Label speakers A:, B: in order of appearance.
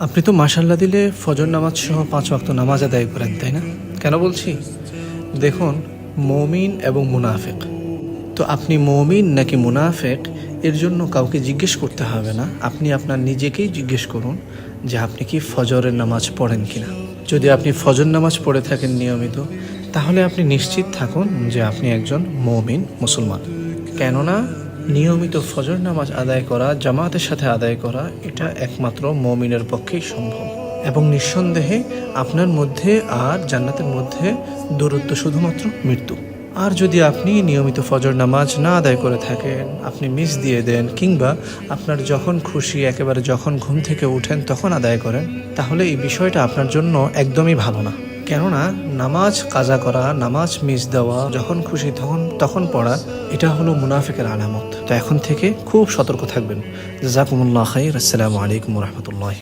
A: আপনি তো মাশাল্লাহ দিলে ফজর নামাজ সহ 5 ওয়াক্ত নামাজ আদায় করেন, তাই না? কেন বলছি, দেখুন, মমিন এবং মুনাফিক, তো আপনি মমিন নাকি মুনাফিক এর জন্য কাউকে জিজ্ঞেস করতে হবে না। আপনি আপনার নিজেকেই জিজ্ঞেস করুন যে আপনি কি ফজরের নামাজ পড়েন কিনা। যদি আপনি ফজর নামাজ পড়ে থাকেন নিয়মিত, তাহলে আপনি নিশ্চিত থাকুন যে আপনি একজন মমিন মুসলমান। কেননা নিয়মিত ফজর নামাজ আদায় করা, জামাতের সাথে আদায় করা, এটা একমাত্র মমিনের পক্ষেই সম্ভব। এবং নিঃসন্দেহে আপনার মধ্যে আর জান্নাতের মধ্যে দূরত্ব শুধুমাত্র মৃত্যু। আর যদি আপনি নিয়মিত ফজর নামাজ না আদায় করে থাকেন, আপনি মিস দিয়ে দেন, কিংবা আপনার যখন খুশি একেবারে যখন ঘুম থেকে উঠেন তখন আদায় করেন, তাহলে এই বিষয়টা আপনার জন্য একদমই ভালো না। কেননা নামাজ কাজা করা, নামাজ মিস দেওয়া, যখন খুশি তখন পড়া, এটা হলো মুনাফিকের আলামত। তো এখন থেকে খুব সতর্ক থাকবেন। জাযাকুমুল্লাহ খাইর। আসসালামু আলাইকুম ওয়া রাহমাতুল্লাহ।